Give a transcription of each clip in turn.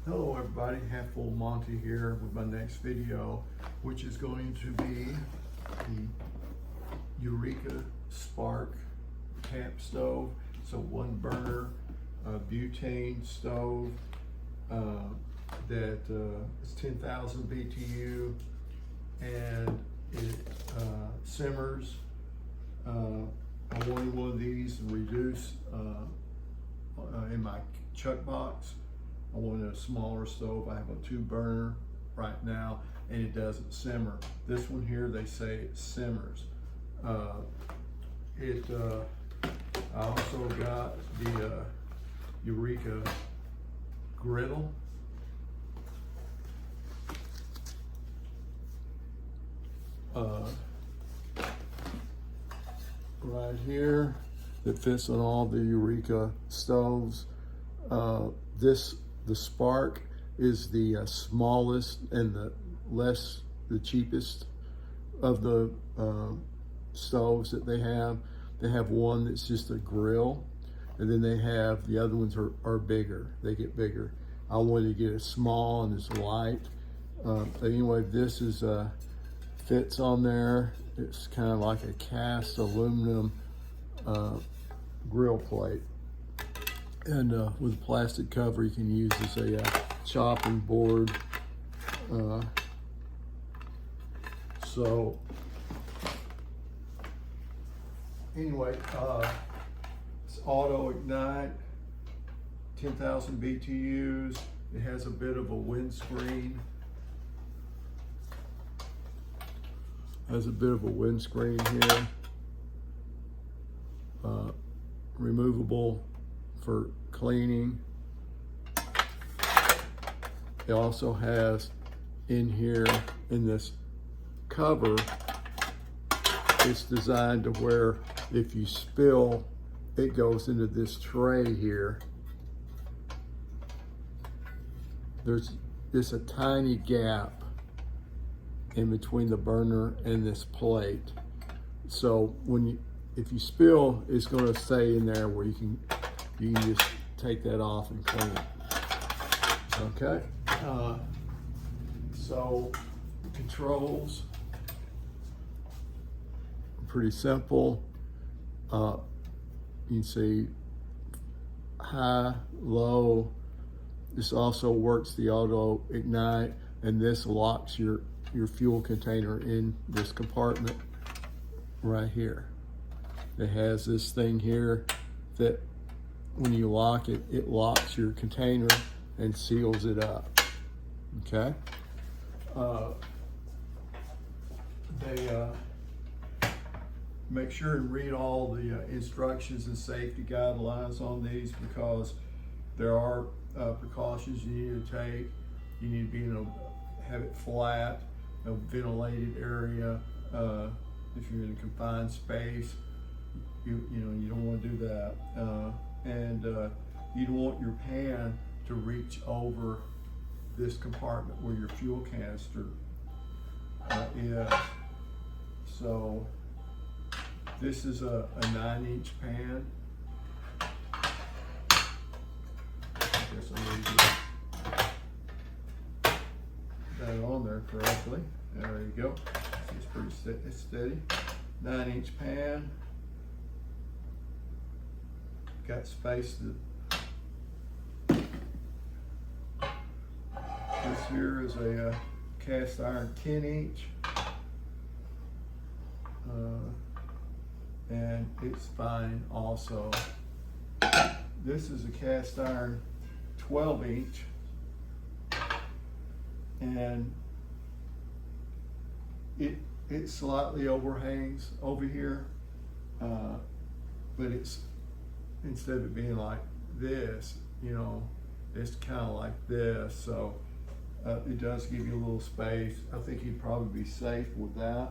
Hello everybody, Half Full Monty here with my next video, which is going to be the Eureka SPRK camp stove. It's a 1-burner butane stove that is 10,000 BTU, and it simmers. I wanted one of these to reduce in my chuck box. I wanted a smaller stove. I have a 2-burner right now, and it doesn't simmer. This one here, they say it simmers. I also got the Eureka Griddle. Right here, that fits on all the Eureka stoves. The SPRK is the smallest and the cheapest of the stoves that they have. They have one that's just a grill, and then they have the other ones are bigger. They get bigger. I wanted to get it small and it's light. Anyway, this is fits on there. It's kind of like a cast aluminum grill plate. And with a plastic cover, you can use as a chopping board. So anyway, it's auto ignite, 10,000 BTUs. It has a bit of a windscreen. Here. Removable for cleaning. It also has in here, in this cover, it's designed to where if you spill, it goes into this tray here. There's just a tiny gap in between the burner and this plate. So if you spill, it's going to stay in there where you can just take that off and clean it. Okay. So controls are pretty simple. You can see high, low. This also works the auto ignite, and this locks your fuel container in this compartment right here. It has this thing here that when you lock it, it locks your container and seals it up. Okay. They make sure and read all the instructions and safety guidelines on these, because there are precautions you need to take. You need to have it flat, a ventilated area. If you're in a confined space, you don't want to do that. And you don't want your pan to reach over this compartment where your fuel canister is. So this is a 9-inch pan. I guess I'm going to get that on there correctly. There you go. It's pretty steady. 9-inch pan. Got space to. This here is a cast iron 10-inch, and it's fine also. This is a cast iron 12-inch, and it slightly overhangs over here, but it's, instead of it being like this, it's kind of like this. So it does give you a little space. I think you'd probably be safe with that.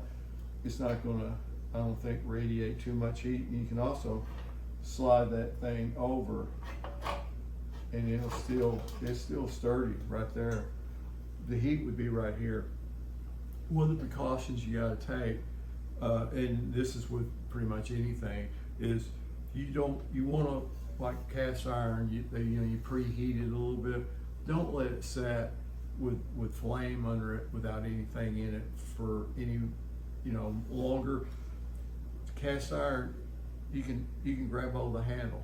It's not gonna, I don't think, radiate too much heat. You can also slide that thing over, and it's still sturdy right there. The heat would be right here. One of the precautions you gotta take, and this is with pretty much anything, is you want to, like cast iron, you preheat it a little bit. don't let it set with flame under it without anything in it for any, longer. Cast iron, you can grab hold of the handle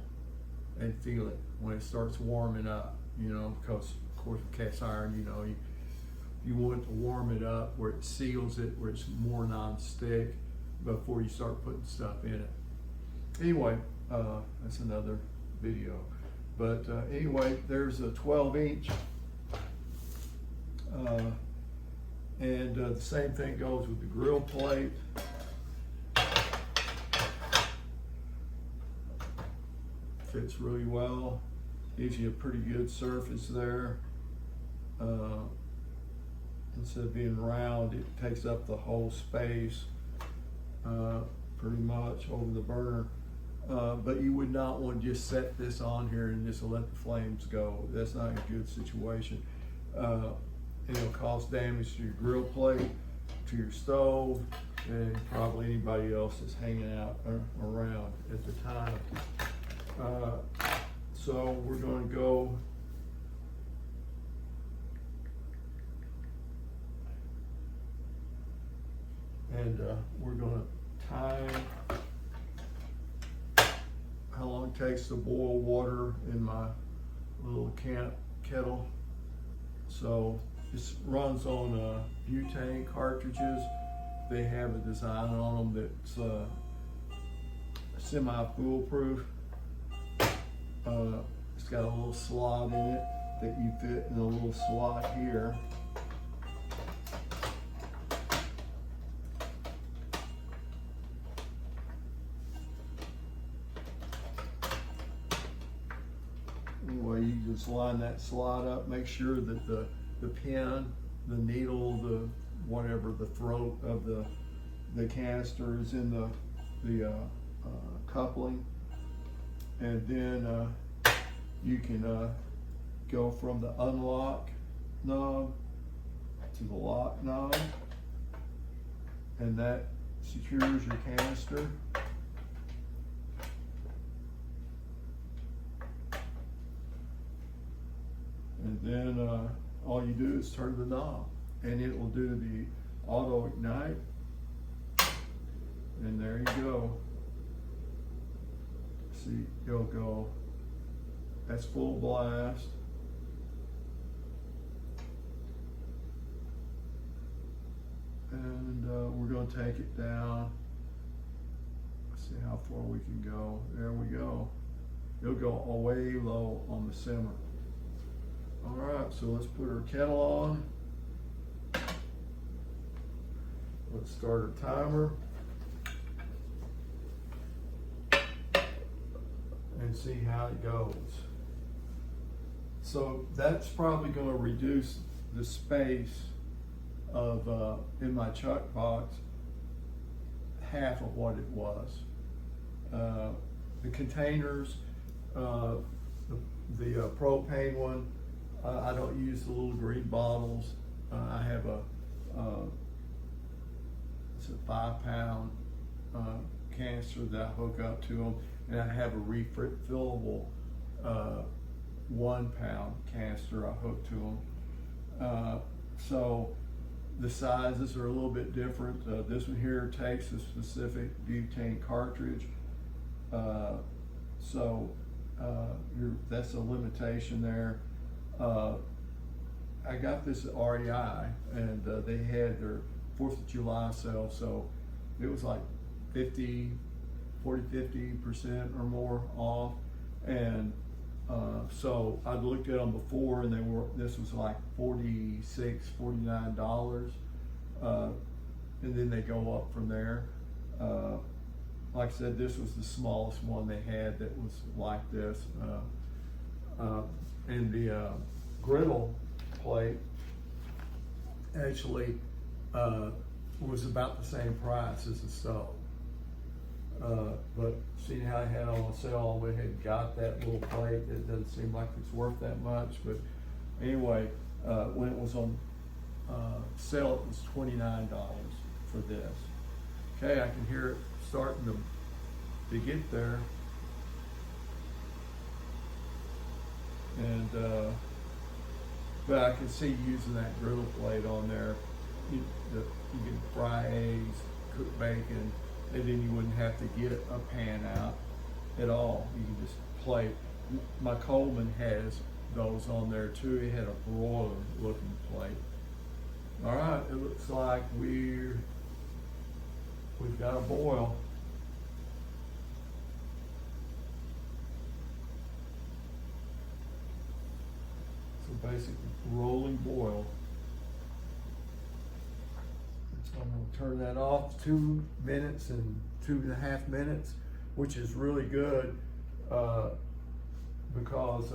and feel it when it starts warming up, because of course with cast iron, you want it to warm it up where it seals it, where it's more non-stick before you start putting stuff in it. Anyway, that's another video. But anyway, there's a 12-inch. And the same thing goes with the grill plate. Fits really well. Gives you a pretty good surface there. Instead of being round, it takes up the whole space pretty much over the burner. But you would not want to just set this on here and just let the flames go. That's not a good situation. It'll cause damage to your grill plate, to your stove, and probably anybody else that's hanging out around at the time. So we're going to go and we're going to time how long it takes to boil water in my little kettle. So this runs on butane cartridges. They have a design on them that's semi-foolproof. It's got a little slot in it that you fit in a little slot here. Anyway, you just line that slot up, make sure that the pin, the needle, the whatever, the throat of the canister is in the coupling, and then you can go from the unlock knob to the lock knob, and that secures your canister. And then all you do is turn the knob, and it will do the auto ignite. And there you go. See, it'll go. That's full blast. And we're going to take it down. Let's see how far we can go. There we go. It'll go way low on the simmer. All right, so let's put our kettle on. Let's start our timer. And see how it goes. So that's probably going to reduce the space of in my chuck box half of what it was. The containers, the propane one, I don't use the little green bottles. I have it's a 5-pound canister that I hook up to them, and I have a refillable 1-pound canister I hook to them. So the sizes are a little bit different. This one here takes a specific butane cartridge, so that's a limitation there. I got this at REI, and they had their 4th of July sale, so it was like 50% or more off. And so I'd looked at them before, and this was like $46, $49, and then they go up from there. Like I said, this was the smallest one they had that was like this. And the griddle plate actually was about the same price as the stove. But seeing how I had on sale, I went ahead and got that little plate. It doesn't seem like it's worth that much, but anyway, when it was on sale, it was $29 for this. Okay, I can hear it starting to get there. But I can see using that griddle plate on there. You can fry eggs, cook bacon, and then you wouldn't have to get a pan out at all. You can just plate. My Coleman has those on there too. It had a broiler looking plate. All right, it looks like we've got a boil. So basically rolling boil. So I'm gonna turn that off 2 minutes and 2.5 minutes, which is really good because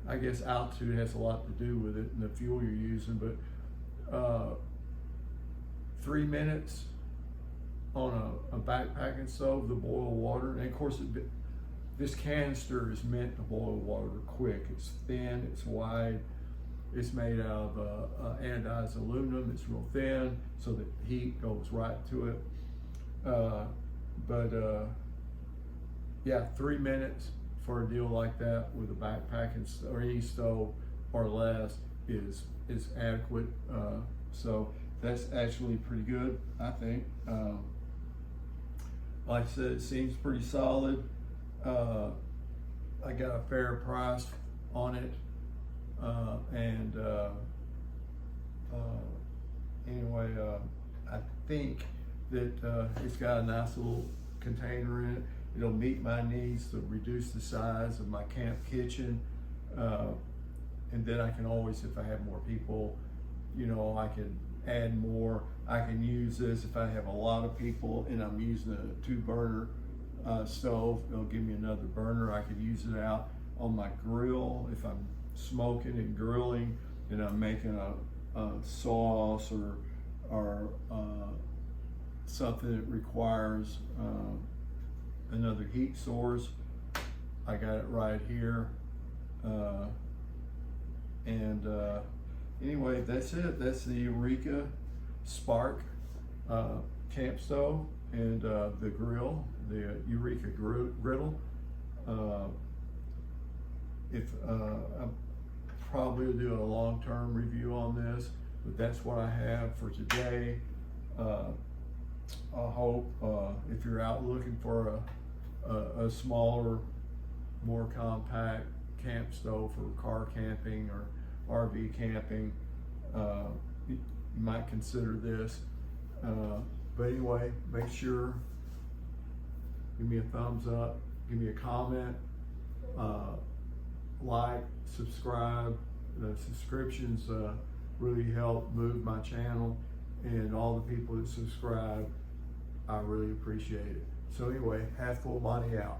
I guess altitude has a lot to do with it and the fuel you're using, but 3 minutes on a backpacking stove to boil water. And of course, this canister is meant to boil water quick. It's thin, it's wide, it's made out of anodized aluminum. It's real thin, so the heat goes right to it. Yeah, 3 minutes for a deal like that with a backpacking or any stove or less is adequate. So that's actually pretty good, I think. Like I said, it seems pretty solid. I got a fair price on it, anyway, I think that it's got a nice little container in it. It'll meet my needs to reduce the size of my camp kitchen, and then I can always, if I have more people, I can add more. I can use this if I have a lot of people and I'm using a 2-burner stove. It'll give me another burner. I could use it out on my grill if I'm smoking and grilling and I'm making a sauce or something that requires another heat source. I got it right here. Anyway, that's it. That's the Eureka SPRK camp stove and the grill, the Eureka Griddle. I'm probably will do a long-term review on this, but that's what I have for today. I hope if you're out looking for a smaller, more compact camp stove for car camping or RV camping, you might consider this. But anyway, make sure, give me a thumbs up, give me a comment, like, subscribe. The subscriptions really help move my channel, and all the people that subscribe, I really appreciate it. So anyway, half full Bonnie out.